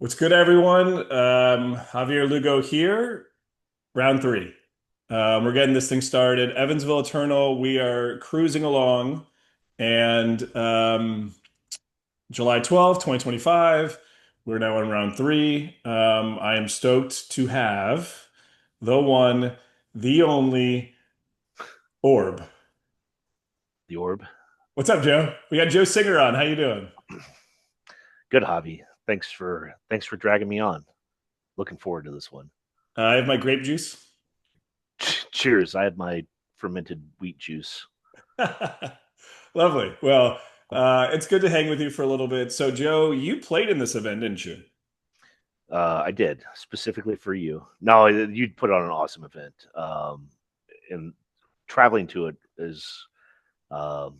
What's good, everyone? Javier Lugo here, round three. We're getting this thing started. Evansville Eternal, we are cruising along, and July 12th, 2025, we're now in round three. I am stoked to have the one, the only Orb. The orb. What's up, Joe? We got Joe Singer on. How you doing? Good hobby. Thanks for dragging me on. Looking forward to this one. I have my grape juice. Cheers. I had my fermented wheat juice. Lovely. Well, it's good to hang with you for a little bit. So, Joe, you played in this event, didn't you? I did specifically for you. No, you put on an awesome event. And traveling to it is, um,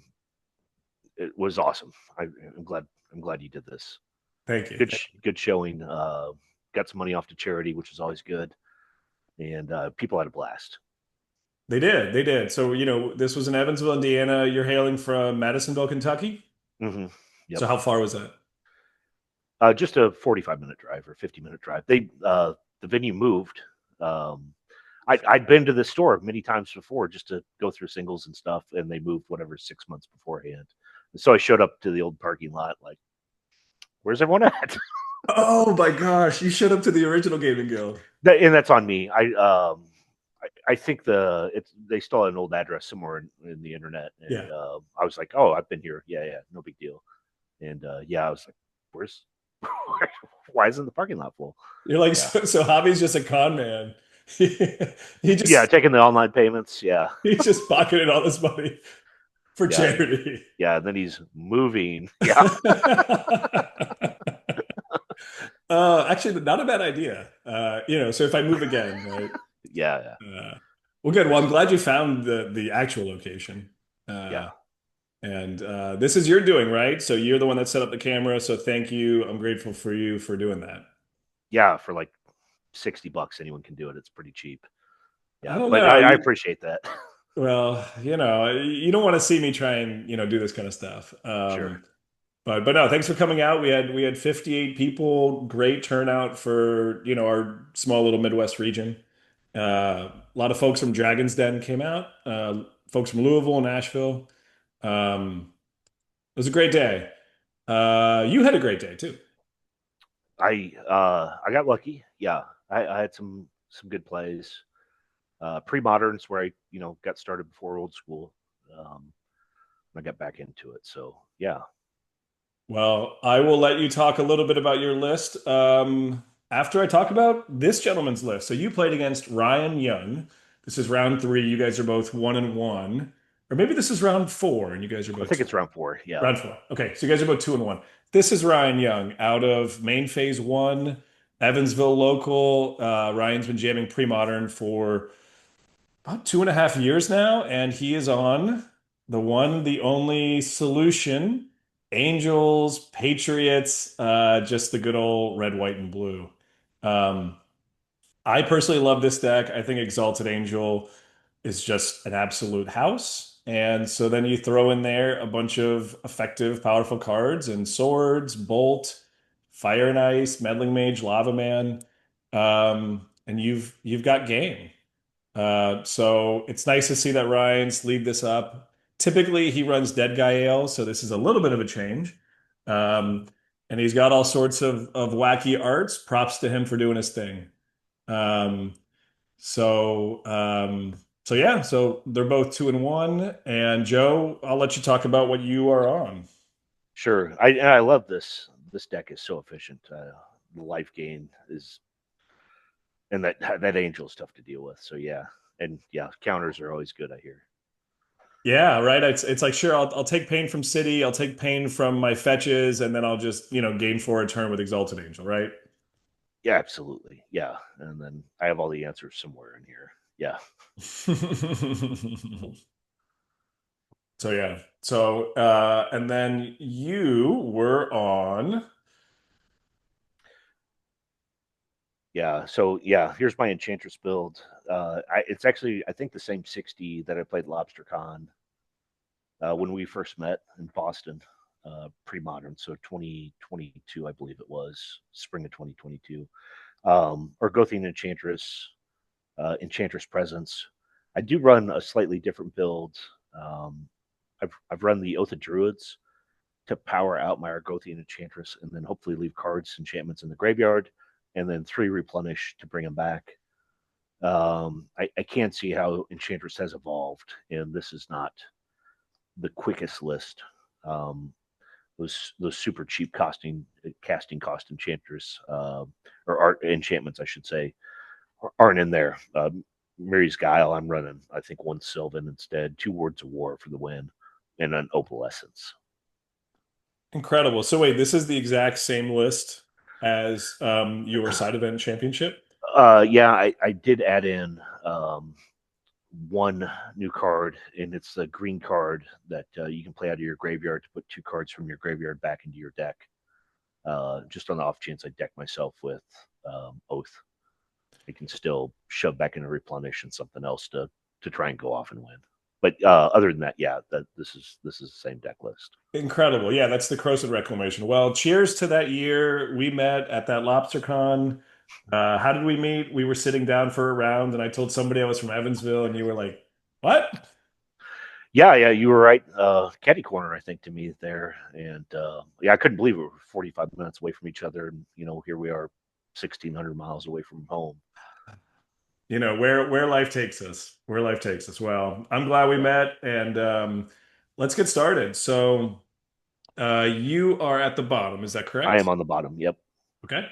it was awesome. I'm glad. I'm glad you did this. Thank you. Good showing. Got some money off to charity, which is always good, and people had a blast. They did. They did. So, this was in Evansville, Indiana. You're hailing from Madisonville, Kentucky. hmm Yep. So, how far was that? Just a 45-minute drive or 50-minute drive. The venue moved. Um, I'd been to the store many times before just to go through singles and stuff, and they moved whatever 6 months beforehand. And so I showed up to the old parking lot, like, where's everyone at? Oh my gosh, you showed up to the original Gaming Guild. And that's on me. I think they still had an old address somewhere in the internet, and Yeah. I was like, oh, I've been here. Yeah, yeah, no big deal. And yeah, I was like, where's why isn't the parking lot full? You're like, Yeah. so Javi's just a con man. He Yeah, just taking the online payments. Yeah, he's just pocketing all this money for yeah, charity. yeah. And then he's moving. Yeah, Actually, not a bad idea. So if I move again, right? yeah, Well, good. Well, I'm there's glad you found the actual location. yeah, Uh, and this is your doing, right? So you're the one that set up the camera. So thank you. I'm grateful for you for doing that. yeah. For like $60, anyone can do it. It's pretty cheap. I Yeah, don't but know. I appreciate that. Well, you don't want to see me try and do this kind of stuff. Sure. But no, thanks for coming out. We had 58 people. Great turnout for our small little Midwest region. A lot of folks from Dragon's Den came out. Folks from Louisville and Nashville. It was a great day. You had a great day too. I got lucky. Yeah, I had some good plays. Pre-moderns where I got started before old school. Um, I got back into it. So yeah, Well, I will let you talk a little bit about your list after I talk about this gentleman's list. So you played against Ryan Young. This is round three. You guys are both 1-1, or maybe this is round four, and you guys are I both think it's round four. Yeah. round four. Okay, so you guys are both 2-1. This is Ryan Young out of main phase one, Evansville local. Ryan's been jamming pre-modern for about 2.5 years now, and he is on the one, the only solution. Angels, Patriots, just the good old red, white, and blue. Um, I personally love this deck. I think Exalted Angel is just an absolute house. And so then you throw in there a bunch of effective, powerful cards and swords, bolt, fire and ice, meddling mage, lava man, and you've got game. So it's nice to see that Ryan's lead this up. Typically, he runs Dead Guy Ale, so this is a little bit of a change. Um, and he's got all sorts of wacky arts. Props to him for doing his thing. Um, so so yeah, so they're both 2-1. And Joe, I'll let you talk about what you are on. Sure. I love this. This deck is so efficient. The life gain is, and that angel is tough to deal with. So yeah, and yeah, counters are always good. I hear. Yeah, right. It's like sure, I'll take pain from City, I'll take pain from my fetches, and then I'll just gain for a turn with Exalted Angel, right? Yeah, absolutely. Yeah, and then I have all the answers somewhere in here. Yeah. So yeah. So and then you were on. Yeah. So yeah, here's my Enchantress build. It's actually I think the same 60 that I played Lobster Con when we first met in Boston. pre-modern, so 2022, I believe it was spring of 2022. Or Gothian Enchantress, Enchantress Presence. I do run a slightly different build. Um, I've run the Oath of Druids to power out my Argothian Enchantress, and then hopefully leave cards, enchantments in the graveyard, and then 3 replenish to bring them back. I can't see how Enchantress has evolved, and this is not the quickest list. Um, those super cheap casting cost Enchantress, or art enchantments, I should say, aren't in there. Mary's Guile, I'm running, I think, 1 Sylvan instead, 2 Words of War for the win, and an Opalescence. Incredible. So wait, this is the exact same list as your side event championship? Yeah, I did add in one new card, and it's the green card that you can play out of your graveyard to put 2 cards from your graveyard back into your deck. Just on the off chance I deck myself with Oath, I can still shove back into replenish and something else to try and go off and win. But other than that, yeah, this is the same deck list. Incredible. Yeah, that's the Corrosive Reclamation. Well, cheers to that year we met at that LobsterCon. How did we meet? We were sitting down for a round, and I told somebody I was from Evansville, and you were like, "What?" Yeah, you were right. Caddy corner, I think, to me there, and yeah, I couldn't believe it. We were 45 minutes away from each other, and here we are, 1,600 miles away from home. You know, where life takes us. Where life takes us. Well, I'm glad we Yeah, met, and let's get started. So, you are at the bottom. Is that I am correct? on the bottom. Yep. Okay.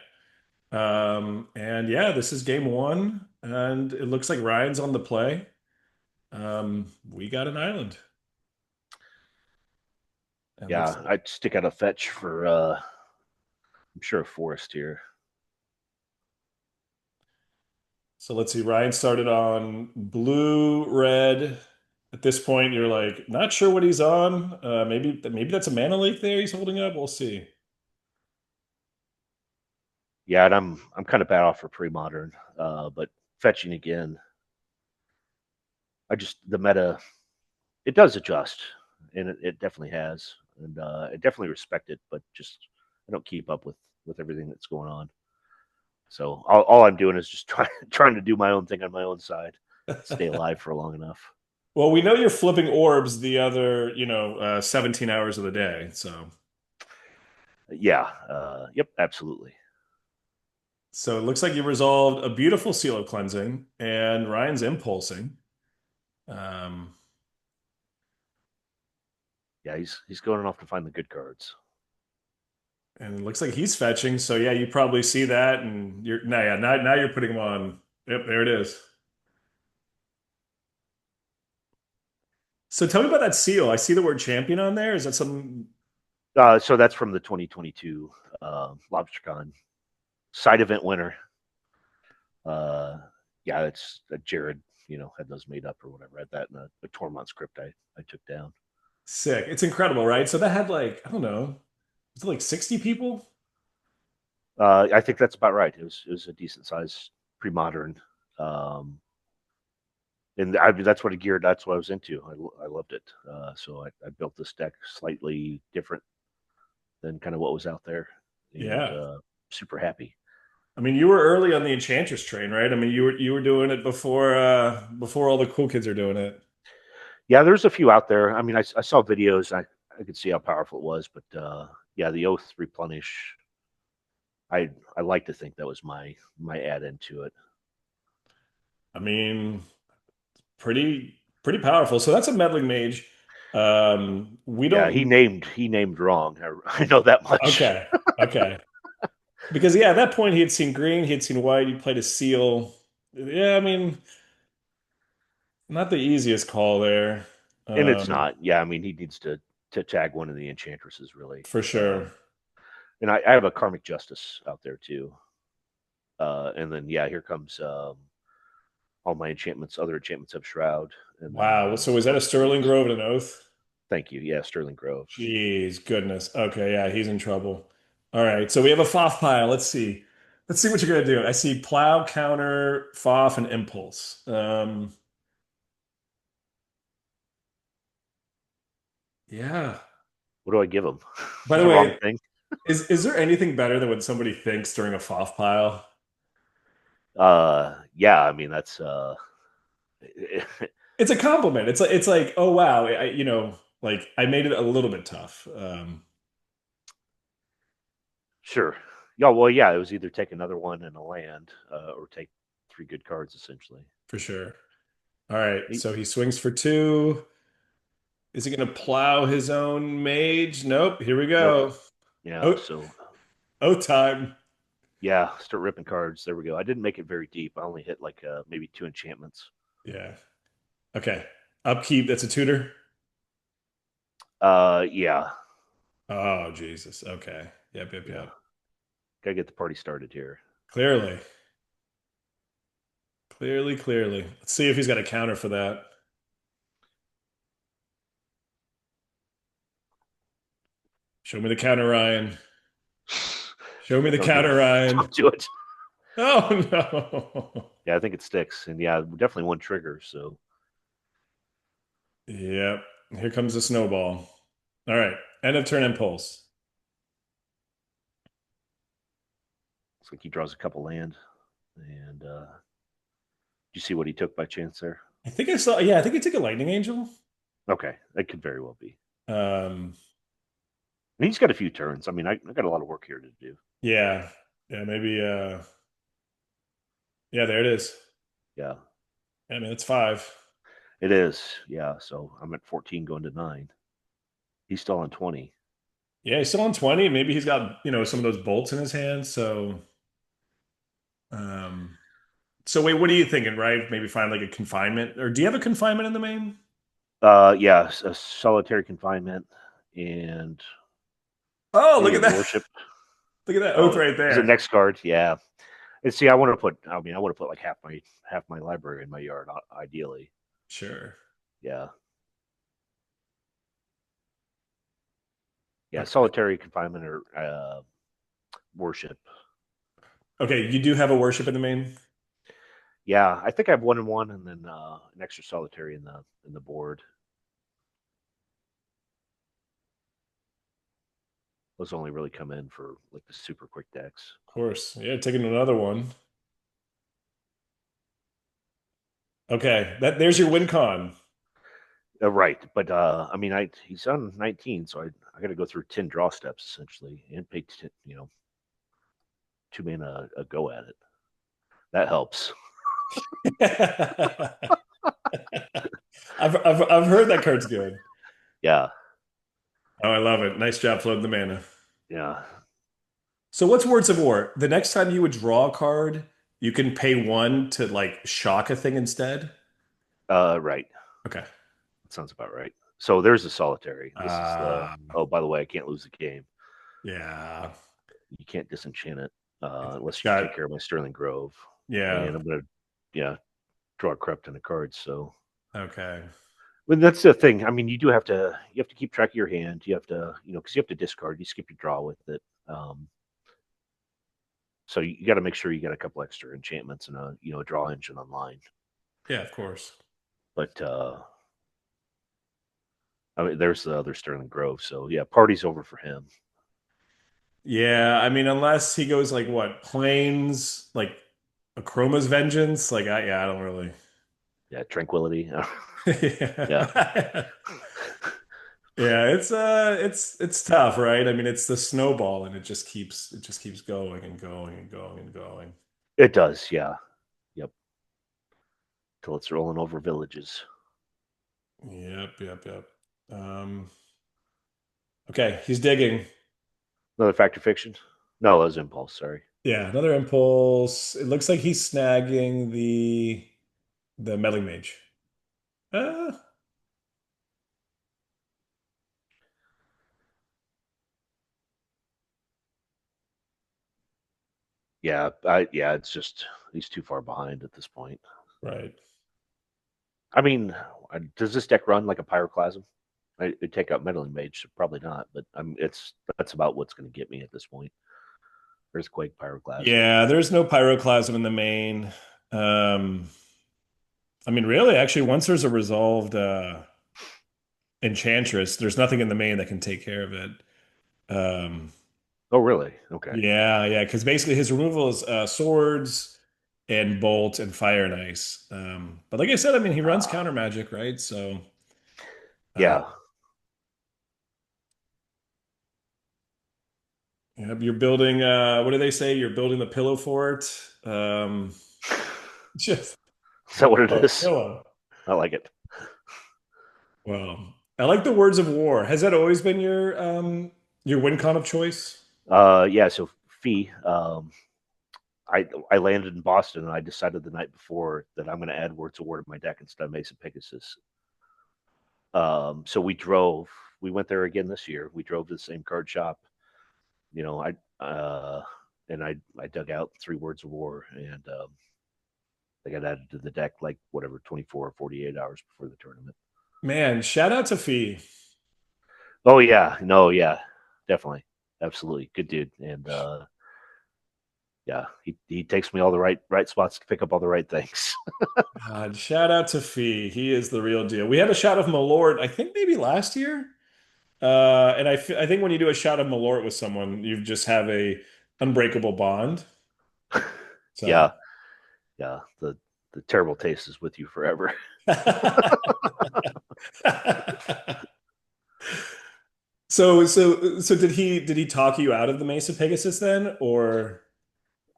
And yeah, this is game one, and it looks like Ryan's on the play. We got an island, and looks Yeah, like I'd stick out a fetch for I'm sure a forest here. so. Let's see. Ryan started on blue, red. At this point, you're like not sure what he's on. Maybe that's a mana lake there he's holding up. We'll see. Yeah, and I'm kind of bad off for pre-modern, but fetching again. I just the meta it does adjust, and it definitely has, and I definitely respect it, but just I don't keep up with everything that's going on. So all I'm doing is just trying to do my own thing on my own side, stay alive for long enough. Well, we know you're flipping orbs the other, 17 hours of the day. Yeah, yep, absolutely. So it looks like you resolved a beautiful seal of cleansing, and Ryan's impulsing. Um, Yeah, he's going off to find the good cards. and it looks like he's fetching. So yeah, you probably see that, and you're now, yeah, now you're putting him on. Yep, there it is. So tell me about that seal. I see the word champion on there. Is that something? So that's from the 2022 LobsterCon side event winner. Uh, yeah, it's Jared. Had those made up or whatever. I had that in a Tormont script I took down. Sick. It's incredible, right? So that had like, I don't know, was it like 60 people? I think that's about right. It was a decent size pre-modern, um, and that's what That's what I was into. I loved it. So I built this deck slightly different than kind of what was out there, and Yeah. super happy. I mean, you were early on the Enchantress train, right? I mean, you were doing it before all the cool kids are doing it. Yeah, there's a few out there. I mean, I saw videos. I could see how powerful it was, but yeah, the Oath replenish. I like to think that was my add into it. I mean, pretty powerful. So that's a meddling mage. We Yeah, don't. he named wrong. I know that much. Okay, okay. Because yeah, at that point he had seen green, he had seen white, he played a seal. Yeah, I mean, not the easiest call there, And it's um, not. Yeah, I mean, he needs to tag one of the enchantresses really. for sure. And I have a karmic justice out there too. And then yeah, here comes all my enchantments. Other enchantments have shroud, and then Wow. So is that a karmic Sterling justice. Grove and an Oath? Thank you. Yeah, Sterling Grove. Jeez, goodness. Okay, yeah, he's in trouble. All right, so we have a Foff pile. Let's see. Let's see what you're gonna do. I see plow, counter, Foff, and impulse. Yeah. What do I give him? By the The wrong way, thing. is there anything better than when somebody thinks during a FOF pile? Yeah, I mean that's It's a compliment. It's like, oh wow, like I made it a little bit tough, sure. Yeah, well, yeah, it was either take another one and a land, or take three good cards essentially. for sure. All right, He, so he swings for two. Is he going to plow his own mage? Nope. Here we nope. go. Yeah, Oh, so oh, time. yeah, start ripping cards. There we go. I didn't make it very deep. I only hit like maybe two enchantments. Yeah. Okay. Upkeep. That's a tutor. Yeah, Oh, Jesus. Okay. Yep, yep, yeah. yep. Gotta get the party started here. Clearly. Clearly, clearly. Let's see if he's got a counter for that. Show me the counter, Ryan. Show me the Don't do it. counter, Ryan. Don't do it. Oh, no. Yeah, I think it sticks, and yeah, definitely one trigger. So Yep. Here comes the snowball. All right. End of turn impulse. looks like he draws a couple land. And do you see what he took by chance there? I think I saw, yeah, I think he took a lightning angel. Okay, that could very well be. Um, And he's got a few turns. I mean, I got a lot of work here to do. yeah. Yeah, maybe yeah, there it is. Yeah, I mean, it's five. it is. Yeah, so I'm at 14 going to 9. He's still on 20. Yeah, he's still on 20. Maybe he's got, some of those bolts in his hands. Um, so wait, what are you thinking, right? Maybe find like a confinement, or do you have a confinement in the main? Yeah, a solitary confinement and Oh, look maybe a at that. worship. Look at that oath Oh, right is it there. next card? Yeah. And see, I want to put. I mean, I want to put like half my library in my yard, ideally. Sure. Yeah, yeah. Okay. Solitary confinement or worship. Okay, you do have a worship in the main? Yeah, I think I have one and one, and then an extra solitary in the board. Those only really come in for like the super quick decks. Of course. Yeah, taking another one. Okay, there's your win con. Right, but I mean, he's on 19, so I got to go through 10 draw steps essentially, and pay 10, 2 mana a go at it. That helps. I've heard that card's good. Yeah, Oh, I love it. Nice job floating the mana. yeah, So what's Words of War? The next time you would draw a card, you can pay one to like shock a thing instead. right. Okay. That sounds about right. So there's a solitary. This is the. Uh, Oh, by the way, I can't lose the game. yeah. You can't disenchant it It's unless you got take care of my Sterling Grove, yeah. and I'm gonna, yeah, draw a Corrupt in a card. So, Okay. but that's the thing. I mean, you have to keep track of your hand. You have to, because you have to discard. You skip your draw with it. So you got to make sure you got a couple extra enchantments and a draw engine online. Yeah, of course. But I mean, there's the other Sterling Grove. So yeah, party's over for him. Yeah, I mean, unless he goes like what, planes, like a Chroma's Vengeance, like I don't really. Yeah, Tranquility. Yeah, Yeah. Yeah, it's tough, right? I mean, it's the snowball and it just keeps going and going and going and going. it does. Yeah, yep. Till it's rolling over villages. Yep, yep, yep. Um, okay, he's digging. Another Fact or Fiction. No, it was Impulse. Sorry. Yeah, another impulse. It looks like he's snagging the meddling mage. Uh, Yeah, yeah. It's just he's too far behind at this point. right. I mean, does this deck run like a Pyroclasm? It'd take out Meddling Mage, so probably not. But that's about what's going to get me at this point. Earthquake, Pyroclasm. Yeah, there's no pyroclasm in the main. Um, I mean, really, actually, once there's a resolved Enchantress. There's nothing in the main that can take care of it. Um, Oh, really? Okay. yeah, yeah, because basically his removal is swords and bolt and fire and ice. But like I said, I mean, he runs Uh, counter magic, right? So uh, yeah. yeah, you're building. What do they say? You're building the pillow fort. Just Is that what it oh, is? pillow. I like it. Well, I like the words of war. Has that always been your win con of choice? Yeah. So fee. I landed in Boston and I decided the night before that I'm going to add Words of War to my deck instead of Mason Pegasus. So we went there again this year. We drove to the same card shop. You know, I dug out 3 Words of War and they got added to the deck like whatever 24 or 48 hours before the tournament. Man, shout out to Fee. Oh yeah, no, yeah, definitely, absolutely, good dude, and yeah, he takes me all the right spots to pick up all the right things. God, shout out to Fee. He is the real deal. We had a shot of Malort, I think maybe last year. And I think when you do a shot of Malort with someone, you just have a unbreakable bond. So, Yeah, yeah, the terrible taste is with you forever. so did he talk you out of the Mesa Pegasus then, or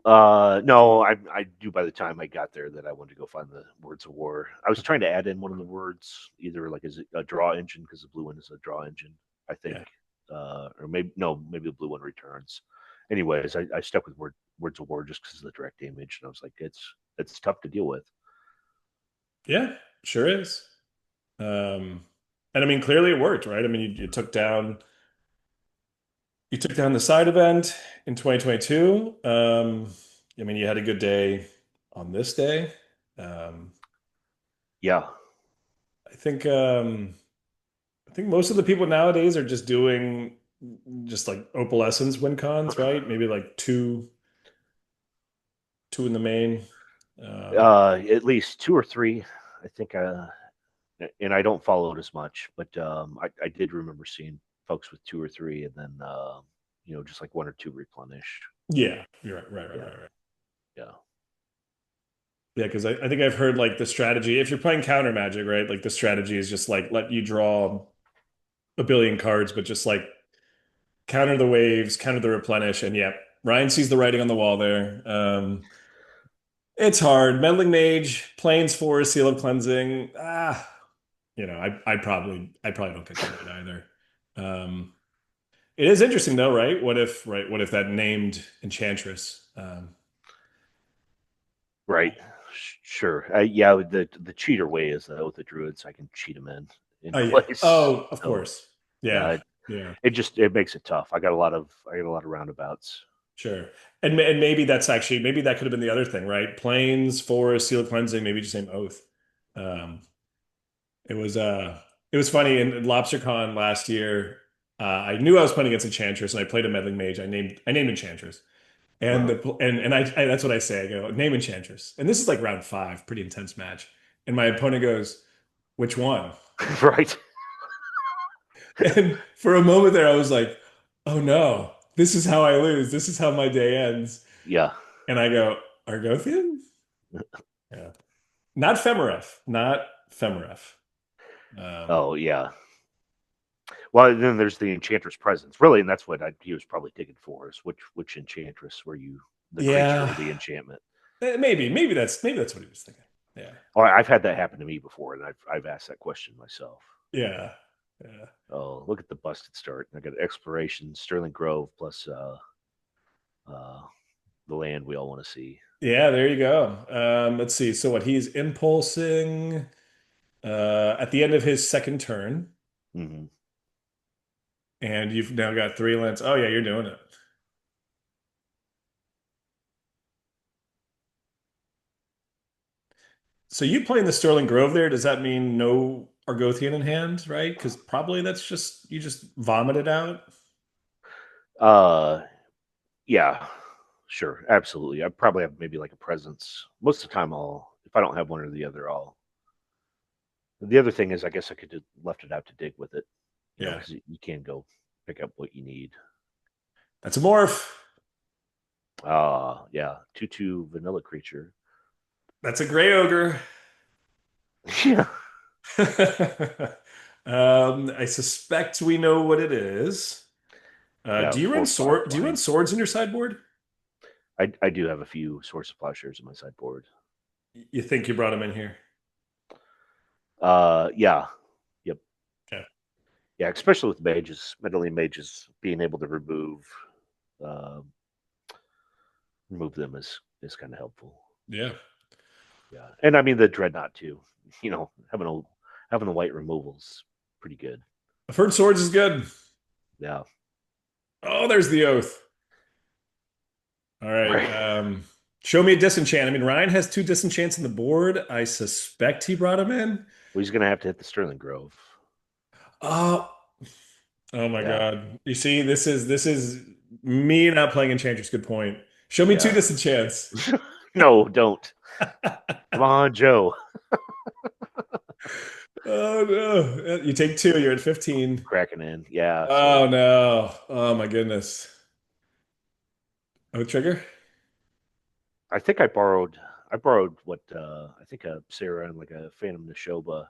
No, I knew by the time I got there that I wanted to go find the Words of War. I was trying to add in one of the words, either like as a draw engine because the blue one is a draw engine, I think, yeah, or maybe no, maybe the blue one returns. Anyways, I stuck with Words of War just because of the direct damage, and I was like, it's tough to deal with. yeah, sure is. And I mean, clearly it worked, right? I mean, you took down the side event in 2022. I mean, you had a good day on this day. Um, Yeah, I think um, I think most of the people nowadays are just doing just like opalescence win cons, right? Maybe like two in the main. Um, at least 2 or 3, I think. And I don't follow it as much, but I did remember seeing folks with 2 or 3, and then just like 1 or 2 replenish. yeah, you're right, right, right, Yeah, right, right. yeah, Yeah, because I think I've heard like the strategy, if you're playing counter magic, right? Like the strategy is just like let you draw a billion cards, but just like counter the waves, counter the replenish, and yeah, Ryan sees the writing on the wall there. It's hard. Meddling Mage, Plains Forest, Seal of Cleansing. I probably don't get you right either. Um, it is interesting though, right? What if that named Enchantress? right. Sure. Yeah, the cheater way is the Oath of Druids. I can cheat them in Oh yeah. place. Oh, of So course. yeah, Yeah. Yeah. it makes it tough. I got a lot of roundabouts. Sure. And maybe maybe that could have been the other thing, right? Plains, Forest, Seal of Cleansing, maybe just same Oath. Um, it was it was funny in LobsterCon last year. I knew I was playing against Enchantress, and I played a meddling mage. I named Enchantress, and Uh-huh. that's what I say. I go name Enchantress, and this is like round five, pretty intense match. And my opponent goes, "Which one?" Right. And for a moment there, I was like, "Oh no, this is how I lose. This is how my day ends." Yeah. And I go, "Argothian?" Yeah, not Femaref, not Femaref. Um, Oh yeah. Well, then there's the Enchantress presence, really, and that's what he was probably digging for is which Enchantress were you, the creature or yeah, the enchantment? maybe that's what he was thinking. Yeah. Oh, I've had that happen to me before, and I've asked that question myself. Yeah. Yeah. Oh, look at the busted start! I got Exploration, Sterling Grove, plus uh, the land we all want to see. Yeah, there you go. Let's see. So what he's impulsing at the end of his second turn, Mm-hmm. and you've now got three lands. Oh yeah, you're doing it. So you playing the Sterling Grove there, does that mean no Argothian in hand, right? Because probably that's just you just vomit it out. Uh, yeah, sure, absolutely. I probably have maybe like a presence. Most of the time, I'll if I don't have one or the other, I'll The other thing is, I guess I could have left it out to dig with it, Yeah, because you can go pick up what you need. that's a morph. Yeah, 2/2 vanilla creature. That's a gray ogre. Yeah, I suspect we know what it is. yeah, Do you run 4/5 sword? Do you run flying. swords in your sideboard? I do have a few Source of Plowshares in my sideboard. You think you brought them in here? Yeah, yep, Okay. yeah, especially with mages, meddling mages, being able to uh, remove them is kind of helpful. Yeah. Yeah, and I mean the dreadnought too. Having the white removals pretty good. I've heard swords is good. Yeah, Oh, there's the oath. All right. right. Show me a disenchant. I mean, Ryan has two disenchants in the board. I suspect he brought them in. Well, he's gonna have to hit the Sterling Grove. Oh, oh my Yeah, God. You see, this is me not playing Enchantress. Good point. Show me two yeah. disenchants. No, don't. Come on, Joe. Oh no. You take two, you're at 15. Cracking in. Yeah. Oh So no. Oh my goodness. Oh, trigger? I think I borrowed what I think a Sarah and like a Phantom Neshoba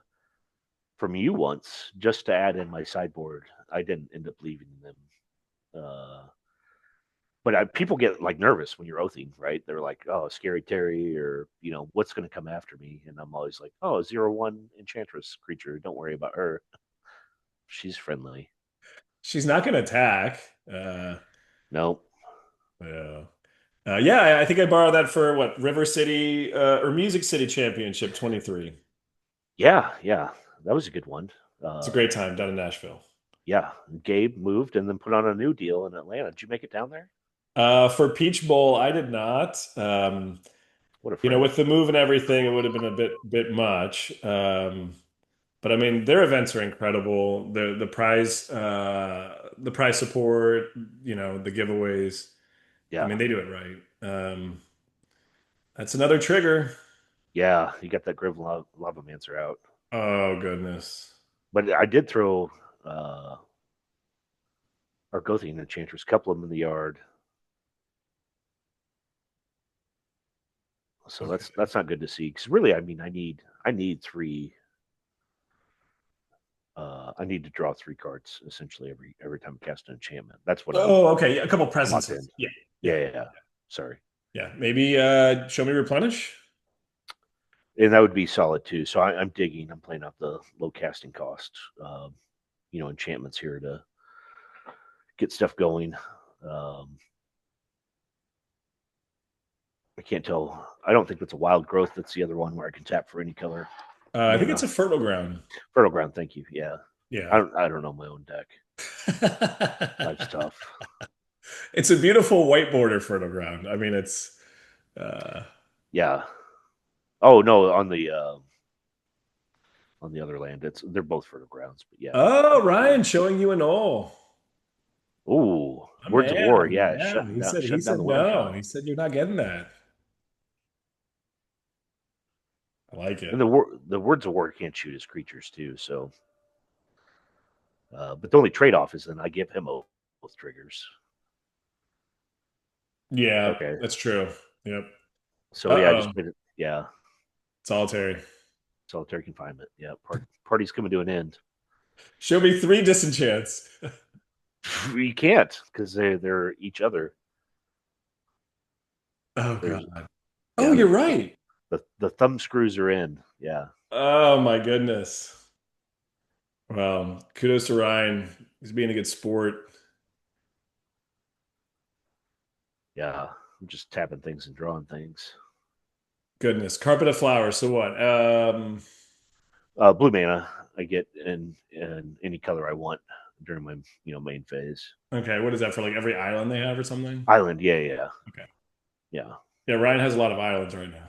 from you once just to add in my sideboard. I didn't end up leaving them. Uh, but people get like nervous when you're oathing, right? They're like, "Oh, scary Terry," or what's going to come after me? And I'm always like, "Oh, 0/1 Enchantress creature. Don't worry about her. She's friendly." She's not gonna attack. Uh, No, yeah. Yeah, I think I borrowed that for what, River City or Music City Championship 23. yeah, yeah, that was a good one. It's a Uh, great time down in Nashville. yeah, Gabe moved and then put on a new deal in Atlanta. Did you make it down there? For Peach Bowl, I did not. What a friend. With the move and everything, it would have been a bit much. But I mean, their events are incredible. The prize support, the giveaways. I Yeah, mean, they do it right. That's another trigger. yeah, you got that Griv Lavamancer out. Oh goodness. But I did throw uh, our Gothian Enchantress, couple of them in the yard. So Okay. that's not good to see. Because really, I mean, I need three. I need to draw 3 cards essentially every time I cast an enchantment. That's what I'm Oh, okay. Yeah, a couple locked in. presences. Yeah, Yeah, yeah, yeah, yeah. Sorry. yeah. Maybe show me replenish. And that would be solid too. So I'm digging. I'm playing up the low casting cost. Enchantments here to get stuff going. Um, I can't tell. I don't think that's a wild growth. That's the other one where I can tap for any color I think it's mana. a fertile ground. Fertile ground. Thank you. Yeah. I Yeah. don't. I don't know my own deck. Life's tough. It's a beautiful white border fertile ground. I mean, it's uh, Yeah. Oh no, on the other land, they're both fertile grounds. But yeah. oh, Ryan showing you a knoll. Ooh, A Words of War. man, Yeah, man. He shutting down said the no. wormcoil. He said you're not getting that. I like it. And the Words of War can't shoot his creatures too. So, but the only trade off is then I give him both triggers. Yeah, Okay. that's true. Yep. So yeah, I Uh-oh. just made it. Yeah, Solitary. solitary confinement. Yeah, party's coming to an end. Show me three disenchants. You can't because they're each other. Oh There's God. Oh, yeah, you're right. the thumb screws are in. Yeah, Oh my goodness. Well, kudos to Ryan. He's being a good sport. yeah. I'm just tapping things and drawing things. Goodness. Carpet of flowers. So what? Blue mana I get in any color I want during my main phase. Okay, what is that for, like every island they have or something? Island, yeah, yeah, Okay. yeah. Yeah, Ryan has a lot of islands right now.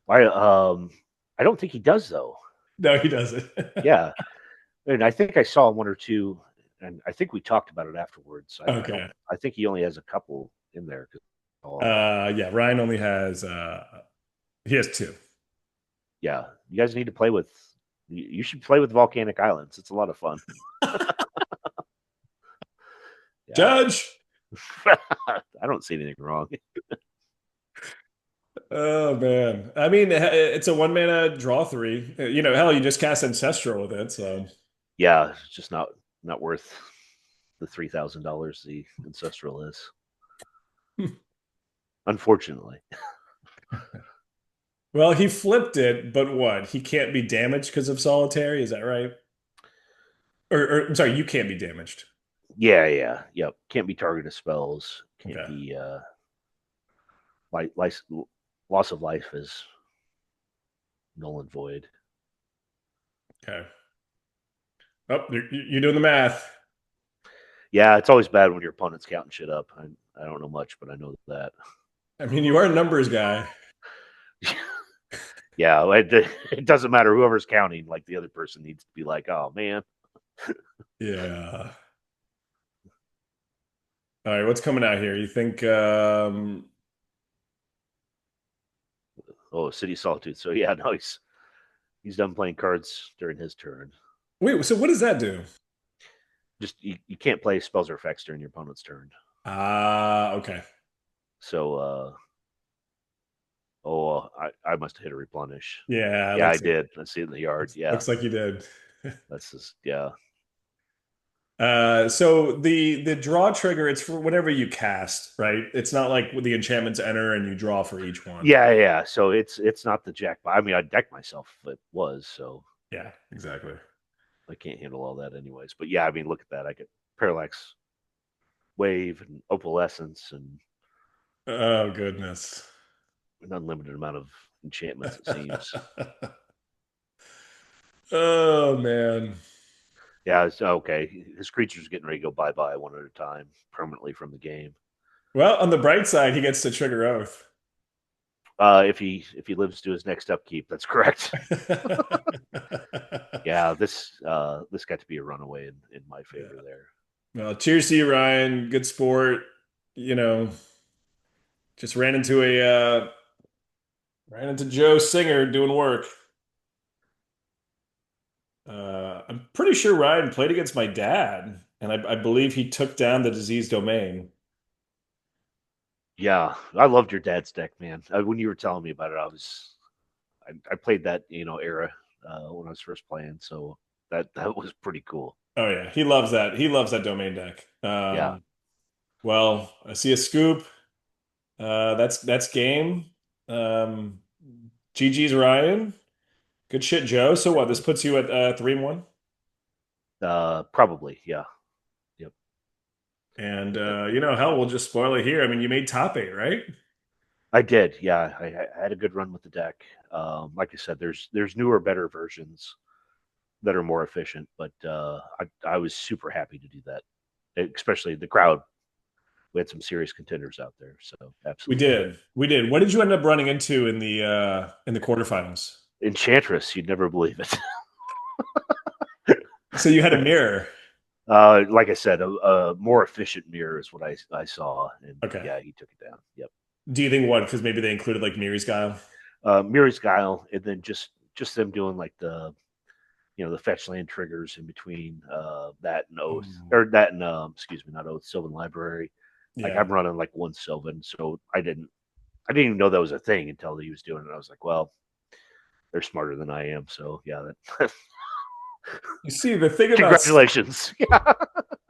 I don't think he does though. No, he doesn't. Yeah, and I think I saw one or two, and I think we talked about it afterwards. I don't. Okay. I think he only has a couple in there. Yeah, Ryan only has he has two. Yeah, you guys need to play with You should play with volcanic islands. It's a lot of fun. Yeah. Judge. I don't see anything wrong. Oh man. I mean, it's a one mana draw three. Hell, you just cast Ancestral with it, so. Yeah, it's just not worth the $3,000 the ancestral is. Unfortunately. Well, he flipped it, but what? He can't be damaged because of solitary, is that right? Or I'm sorry, you can't be damaged. Yeah, yeah, yep. Can't be targeted spells. Can't Okay. be life, loss of life is null and void. Okay. Oh, you're doing the math. Yeah, it's always bad when your opponent's counting shit up. I don't know much, but I know that. I mean, you are a numbers guy. Yeah, it doesn't matter whoever's counting. Like the other person needs to be like, oh man, Yeah. All right, what's coming out here? You think oh, City Solitude. So yeah, no, he's done playing cards during his turn. wait, so what does that do? Just you can't play spells or effects during your opponent's turn. Ah, okay. So oh, I must have hit a replenish. Yeah, Yeah, I did. I see it in the yard. Yeah, looks like you did. that's just yeah. So the draw trigger, it's for whatever you cast, right? It's not like the enchantments enter and you draw for each one. Yeah, yeah. So it's not the jack. I mean, I decked myself if it was, so Yeah, exactly. I can't handle all that anyways. But yeah, I mean, look at that. I get Parallax Wave and Opalescence and Oh goodness. an unlimited amount of enchantments. It seems. Oh man. Yeah, it's okay. His creature's getting ready to go bye bye one at a time, permanently from the game. Well, on the bright side, he gets to trigger oath. If he lives to his next upkeep, that's correct. Yeah, this got to be a runaway in my favor Yeah. there. Well, cheers to you, Ryan. Good sport. You know, just ran into Joe Singer doing work. I'm pretty sure Ryan played against my dad, and I believe he took down the disease domain. Yeah, I loved your dad's deck, man. When you were telling me about it, I played that era when I was first playing, so that was pretty cool. Oh yeah, he loves that. He loves that domain deck. Yeah, Well, I see a scoop. That's game. Um, GG's Ryan. Good shit, Joe. So what? This puts you at 3-1. probably. Yeah, yep. And That, hell, we'll just spoil it here. I mean, you made top eight, right? I did. Yeah, I had a good run with the deck. Like I said, there's newer, better versions that are more efficient, but I was super happy to do that, especially the crowd. We had some serious contenders out there, so We absolutely. did. We did. What did you end up running into in the quarterfinals? Enchantress, you'd never believe it. So you had a mirror. Like I said, a more efficient mirror is what I saw, and Okay. yeah, he took it down. Yep. Do you think what? Because maybe they included like Miri's Guile? Mirror's Guile, and then just them doing like the fetch land triggers in between that and Oath, Mm, or that and excuse me, not Oath, Sylvan Library. Like yeah. I'm running like one Sylvan, so I didn't even know that was a thing until he was doing it. I was like, well, they're smarter than I am, so yeah. You see, the thing about Congratulations.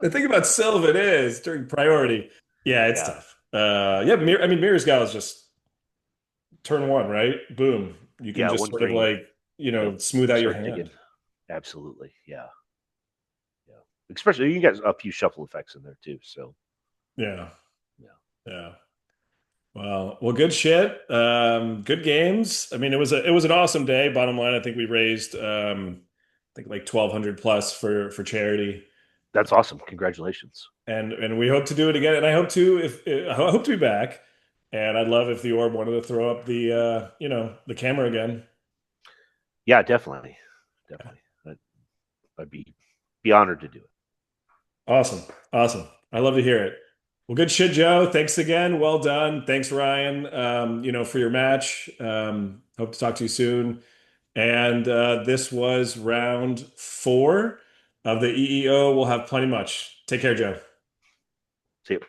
the thing about Sylvan is during priority. Yeah, it's Yeah, tough. Yeah, I mean, Mirror's Guile is just turn one, right? Boom. You can yeah, just one sort of green. like, Yep. smooth out your Start hand. digging. Absolutely. Yeah. Yeah. Especially you got a few shuffle effects in there too. So Yeah. yeah. Yeah. Well, good shit. Good games. I mean, it was an awesome day. Bottom line, I think we raised I think like 1,200 plus for charity. That's awesome. Congratulations. And we hope to do it again. And I hope to if I hope to be back. And I'd love if the orb wanted to throw up the camera again. Yeah, definitely. Definitely. I'd be honored to do it. Awesome. Awesome. I love to hear it. Well, good shit, Joe. Thanks again. Well done. Thanks, Ryan, for your match. Hope to talk to you soon. And this was round four of the EEO. We'll have plenty much. Take care, Joe. See you.